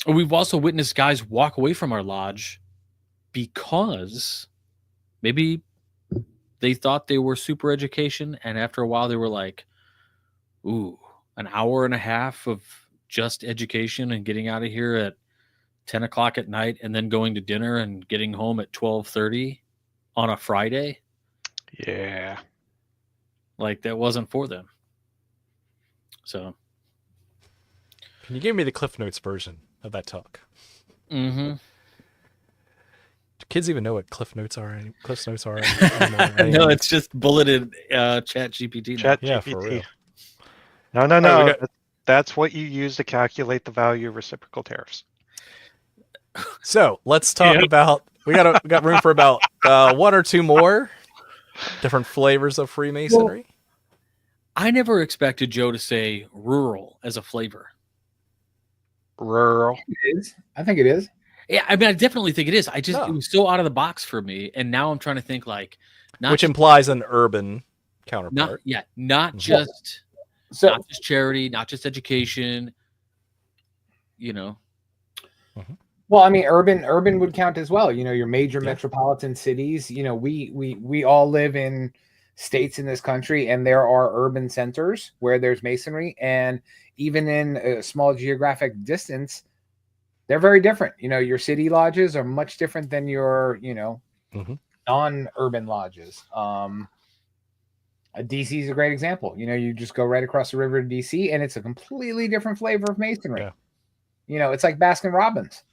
we've also witnessed guys walk away from our lodge because maybe they thought they were super education, and after a while they were like, ooh, an hour and a half of just education and getting out of here at 10 o'clock at night and then going to dinner and getting home at 12:30 on a Friday. Yeah. Like, that wasn't for them. So. Can you give me the Cliff Notes version of that talk? Mm-hmm. Do kids even know what Cliff Notes are? Cliff Notes are? No, it's just bulleted Chat GPT. Chat Yeah, GPT. for real. No. Right, That's what you use to calculate the value of reciprocal tariffs. So let's talk about. We got room for about 1 or 2 more different flavors of Freemasonry. Well, I never expected Joe to say rural as a flavor. Rural. It is. I think it is. Yeah, I mean, I definitely think it is. It No. was so out of the box for me, and now I'm trying to think like, Which implies an urban counterpart. not Mhm. just So not just charity, not just education. well, I mean, urban would count as well. Your major metropolitan cities. We all live in states in this country, and there are urban centers where there's masonry, and even in a small geographic distance, they're very different. Your city lodges are much different than your Mhm. non-urban lodges. DC is a great example. You just go right across the river to DC, and it's a completely different flavor of masonry. Yeah. It's like Baskin Robbins.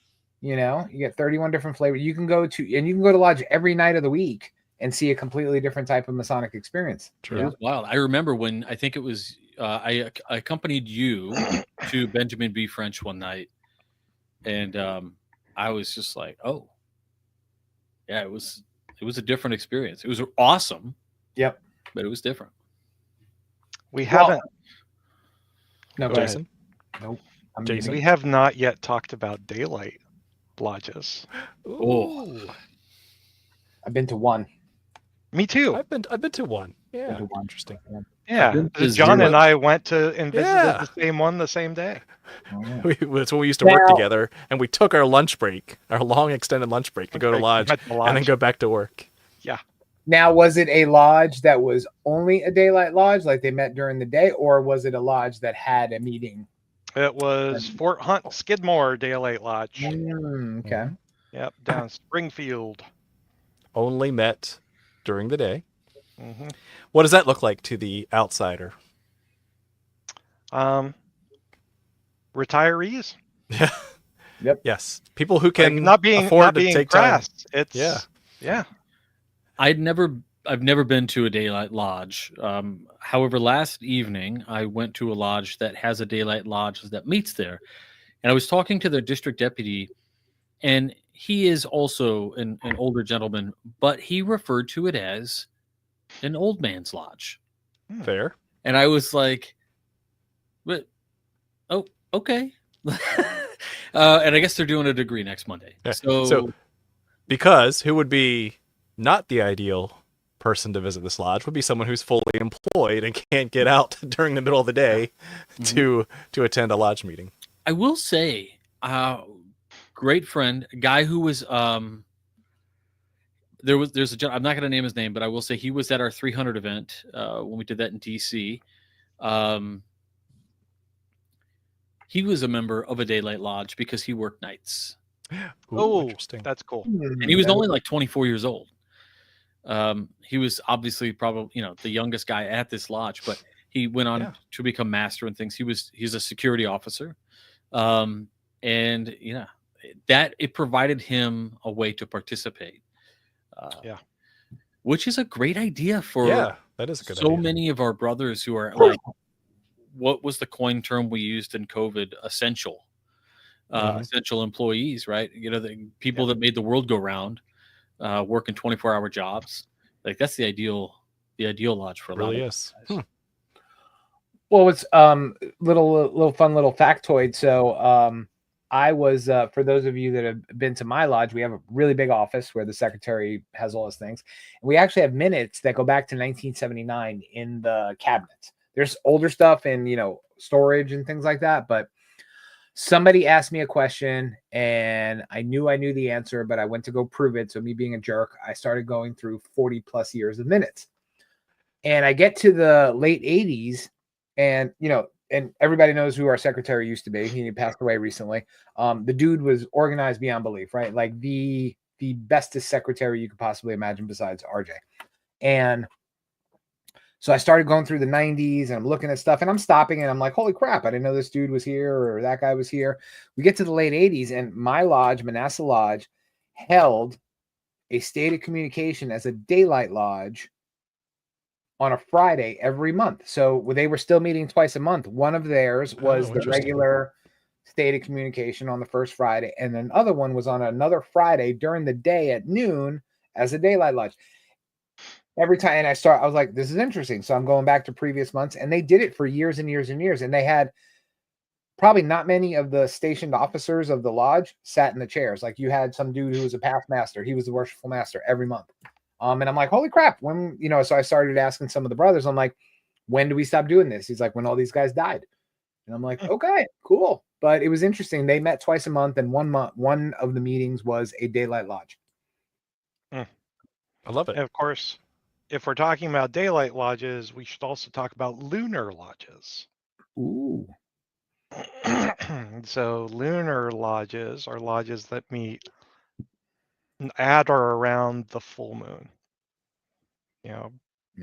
You get 31 different flavors. You can go to lodge every night of the week and see a completely different type of Masonic experience. It was wild. I remember when I think it was I accompanied you to Benjamin B. French one night, and I was just like, oh, yeah, it was a different experience. It was awesome. Yep. But it was different. We haven't. No, go Jason. ahead. Nope. Jason. We have not yet talked about daylight lodges. Ooh. I've been to one. Me too. I've been to one. Yeah. Been to one. Interesting. Yeah. Been to John zero. and I went to and visited Yeah. the same one the same day. Oh, yeah. That's when we used to work Now- together, and we took our lunch break, our long extended lunch break, to go to lodge, Went to and then go back to work. Now, was it a lodge that was only a daylight lodge, like they met during the day, or was it a lodge that had a meeting? It was Fort Hunt Skidmore Daylight Lodge. Okay. Yep, down Springfield. Only met during the day. hmm What does that look like to the outsider? Retirees. Yeah. Yep. Yes. People who can not being afford to take time. crass. It's yeah. I've never been to a daylight lodge. However, last evening I went to a lodge that has a daylight lodge that meets there, and I was talking to their district deputy, and he is also an older gentleman, but he referred to it as an old man's lodge. Fair. And I was like, "But oh, okay." And I guess they're doing a degree next Monday. Yeah. So Because who would be not the ideal person to visit this lodge would be someone who's fully employed and can't get out during the middle of the day to attend a lodge meeting. I will say, great friend, a guy who was there's a I'm not going to name his name, but I will say he was at our 300 event when we did that in DC. He was a member of a daylight lodge because he worked nights, Ooh, interesting. That's cool. and he was only like 24 years old. He was obviously probably the youngest guy at this lodge, but he went on to become master and things. He's a security officer, and that it provided him a way to participate. Which is a great idea for that is a good so idea. many of our brothers who are like, what was the coin term we used in COVID? Essential, essential employees, right? The people that made the world go round, working 24-hour jobs. Like that's the ideal lodge for a lot of is. guys. Well, it's little fun little factoid. So I was, for those of you that have been to my lodge, we have a really big office where the secretary has all his things. We actually have minutes that go back to 1979 in the cabinets. There's older stuff in, storage and things like that. But somebody asked me a question and I knew the answer, but I went to go prove it. So me being a jerk, I started going through 40 plus years of minutes. And I get to the late 80s and, and everybody knows who our secretary used to be. He passed away recently. The dude was organized beyond belief, right? Like the bestest secretary you could possibly imagine besides RJ. And so I started going through the 90s and I'm looking at stuff and I'm stopping and I'm like, holy crap, I didn't know this dude was here or that guy was here. We get to the late 80s and my lodge, Manasseh Lodge, held a state of communication as a daylight lodge on a Friday every month. So they were still meeting twice a month. One of theirs was the regular state of communication on the first Friday. And then other one was on another Friday during the day at noon as a daylight lodge. Every time, and I was like, this is interesting. So I'm going back to previous months and they did it for years and years and years. And they had probably not many of the stationed officers of the lodge sat in the chairs. Like you had some dude who was a past master. He was the worshipful master every month. And I'm like, holy crap, when, so I started asking some of the brothers, I'm like, when do we stop doing this? He's like, when all these guys died. And I'm like, okay, cool. But it was interesting. They met twice a month and one of the meetings was a daylight lodge. I love it. And of course, if we're talking about daylight lodges, we should also talk about lunar lodges. Ooh. So lunar lodges are lodges that meet at or around the full moon.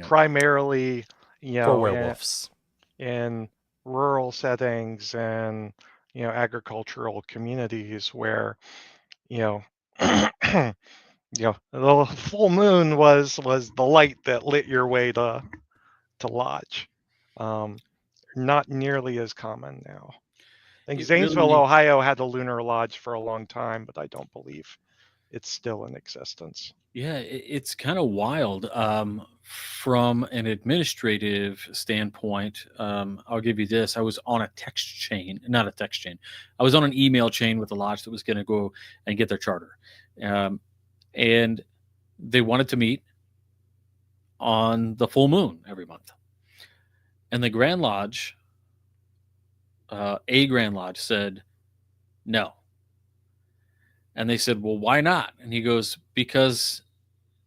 Primarily, For werewolves. in rural settings and agricultural communities where the full moon was the light that lit your way to lodge. Not nearly as common now. I think Zanesville, Ohio had a lunar lodge for a long time, but I don't believe it's still in existence. Yeah, it's kind of wild. From an administrative standpoint, I'll give you this. I was on a text chain, not a text chain. I was on an email chain with a lodge that was going to go and get their charter. And they wanted to meet on the full moon every month. And the Grand Lodge, a Grand Lodge said, no. And they said, well, why not? And he goes, because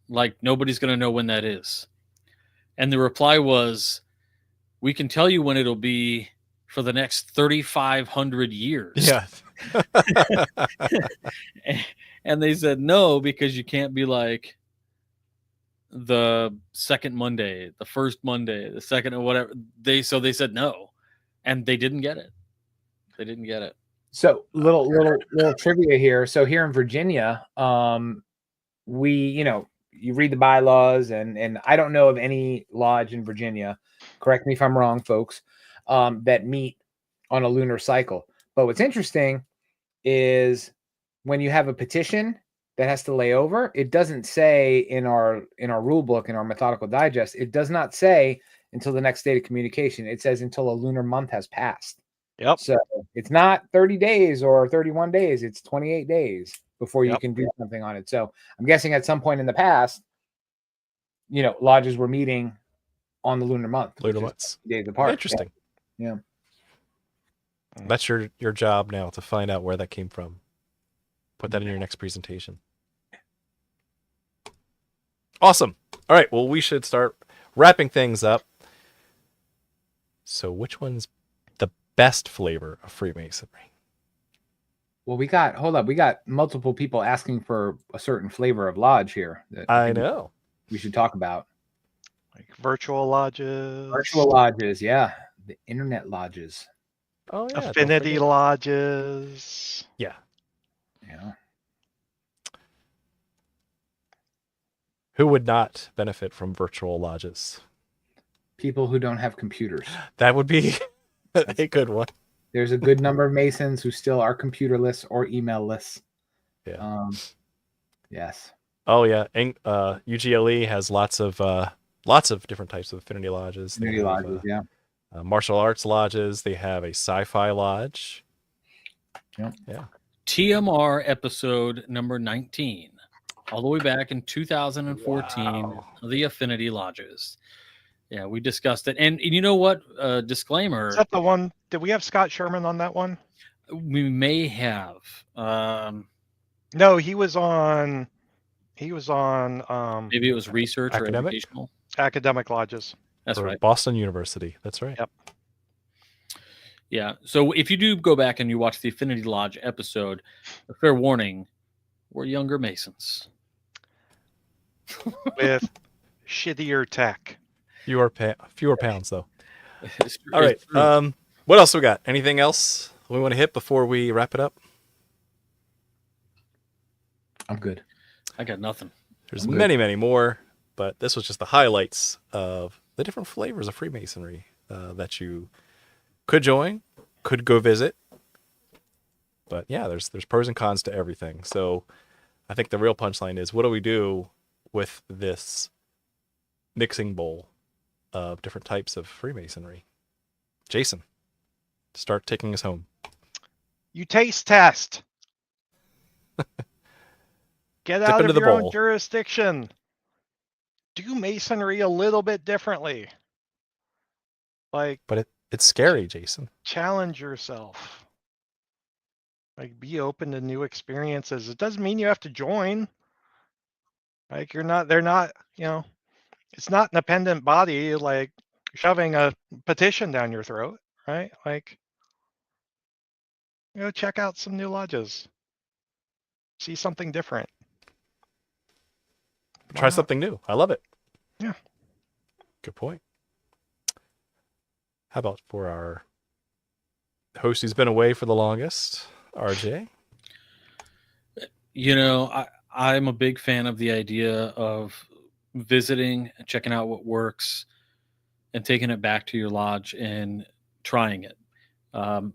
nobody's going to know when that is. And the reply was, we can tell you when it'll be for the next 3,500 years. Yeah. And they said, no, because you can't be like the second Monday, the first Monday, the second or whatever. So they said no. And they didn't get it. They didn't get it. So little trivia here. So here in Virginia, we, you read the bylaws and I don't know of any lodge in Virginia, correct me if I'm wrong, folks, that meet on a lunar cycle. But what's interesting is when you have a petition that has to lay over, it doesn't say in our rule book, in our methodical digest, it does not say until the next state of communication. It says until a lunar month has passed. Yep. So it's not 30 days or 31 days. It's 28 days before you can do something on it. So I'm guessing at some point in the past, lodges were meeting on the lunar month. Lunar months. Days apart. Interesting. Yeah. That's your job now to find out where that came from. Put that in your next presentation. Awesome. All right. Well, we should start wrapping things up. So which one's the best flavor of Freemasonry? Well, we got multiple people asking for a certain flavor of lodge here. That I know. We should talk about. Like virtual lodges. Virtual lodges, yeah. The internet lodges. Oh, yeah. Affinity lodges. Yeah. Yeah. Who would not benefit from virtual lodges? People who don't have computers. That would be a good one. There's a good number of Masons who still are computerless or emailless. Yeah. Yes. Oh yeah. And UGLE has lots of different types of affinity lodges. Affinity lodges, yeah. Martial arts lodges. They have a sci-fi lodge. Yeah. TMR episode number 19, all the way back in 2014, Wow. the Affinity Lodges. Yeah, we discussed it. And you know what? Disclaimer. Is that the one? Did we have Scott Sherman on that one? We may have. No, he was on. Maybe it was research Academic? or educational. Academic Lodges. That's Or right. Boston University. That's right. Yep. Yeah. So if you do go back and you watch the Affinity Lodge episode, a fair warning, we're younger Masons. With shittier tech. Fewer pounds, though. It's All right. true. What else we got? Anything else we want to hit before we wrap it up? I'm good. I got nothing. There's I'm good. many, many more, but this was just the highlights of the different flavors of Freemasonry that you could join, could go visit. But yeah, there's pros and cons to everything. So I think the real punchline is, what do we do with this mixing bowl of different types of Freemasonry? Jason, start taking us home. You taste test. Get Dip out into of the your own bowl. jurisdiction. Do Masonry a little bit differently. Like, But it's scary, Jason. challenge yourself. Like, be open to new experiences. It doesn't mean you have to join. Like, they're not, it's not an independent body like shoving a petition down your throat, right? Like, check out some new lodges. See something different. Why Try not? something new. I love it. Yeah. Good point. How about for our host who's been away for the longest, RJ? I'm a big fan of the idea of visiting, checking out what works, and taking it back to your lodge and trying it. And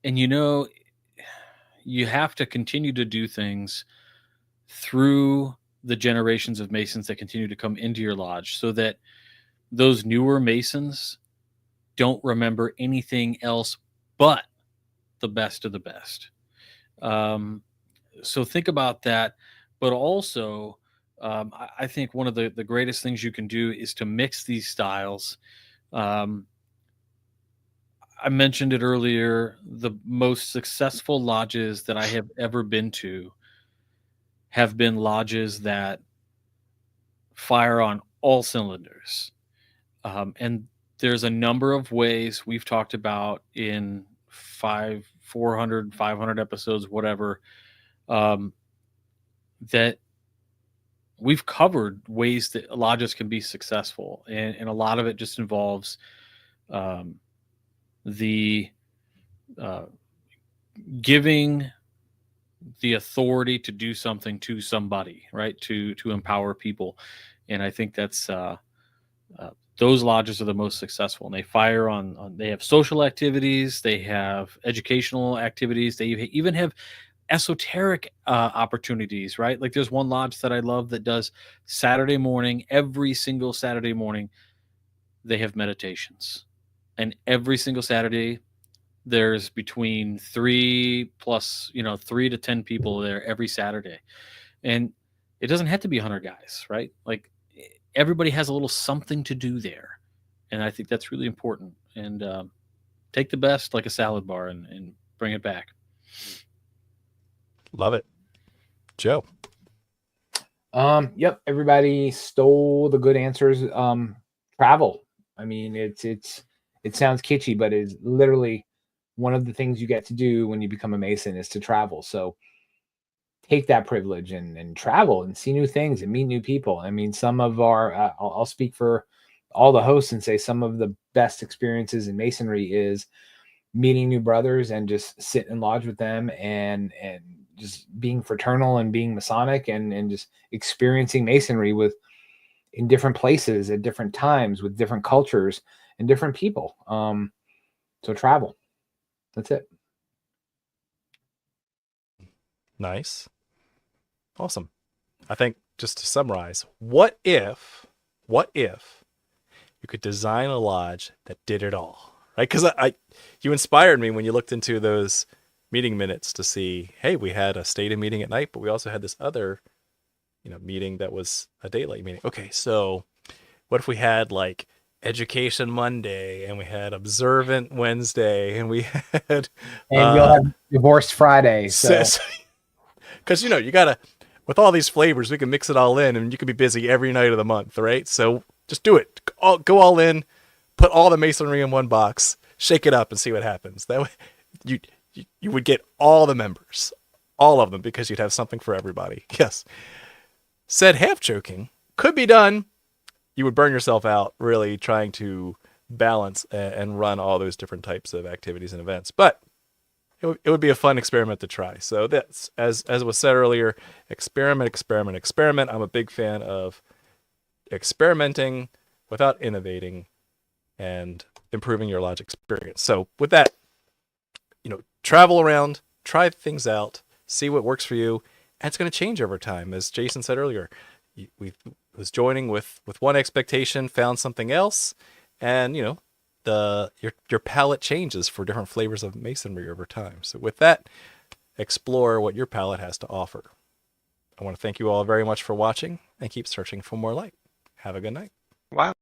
you have to continue to do things through the generations of Masons that continue to come into your lodge, so that those newer Masons don't remember anything else but the best of the best. So think about that. But also, I think one of the greatest things you can do is to mix these styles. I mentioned it earlier. The most successful lodges that I have ever been to have been lodges that fire on all cylinders. And there's a number of ways we've talked about in 400, 500 episodes, whatever, that we've covered ways that lodges can be successful. And a lot of it just involves giving the authority to do something to somebody, right? To empower people. And I think that's those lodges are the most successful, and they fire on they have social activities, they have educational activities, they even have esoteric opportunities, right? Like there's one lodge that I love that does Saturday morning, every single Saturday morning, they have meditations. And every single Saturday, there's between 3 to 10 people there every Saturday. And it doesn't have to be 100 guys, right? Like everybody has a little something to do there. And I think that's really important. And take the best like a salad bar and bring it back. Love it. Joe. Yep. Everybody stole the good answers. Travel. I mean, it sounds kitschy, but it's literally one of the things you get to do when you become a Mason is to travel. So take that privilege and travel and see new things and meet new people. I mean, some of our, I'll speak for all the hosts and say some of the best experiences in Masonry is meeting new brothers and just sit and lodge with them and just being fraternal and being Masonic and just experiencing Masonry in different places at different times with different cultures and different people. So travel. That's it. Nice. Awesome. I think just to summarize, what if you could design a lodge that did it all, right? Because you inspired me when you looked into those meeting minutes to see, hey, we had a stated meeting at night, but we also had this other, meeting that was a daylight meeting. Okay, so what if we had like Education Monday, and we had Observant Wednesday, and we had And we'll have Divorced Friday. So because you gotta, with all these flavors, we can mix it all in, and you can be busy every night of the month, right? So just do it. Go all in, put all the masonry in one box, shake it up, and see what happens. That way, you would get all the members, all of them, because you'd have something for everybody. Yes. Said half joking, could be done. You would burn yourself out really trying to balance and run all those different types of activities and events. But it would be a fun experiment to try. So that's, as was said earlier, experiment. I'm a big fan of experimenting without innovating and improving your lodge experience. So with that, travel around, try things out, see what works for you. And it's going to change over time. As Jason said earlier, we was joining with one expectation, found something else, and your palate changes for different flavors of masonry over time. So with that, explore what your palate has to offer. I want to thank you all very much for watching, and keep searching for more light. Have a good night. Wow.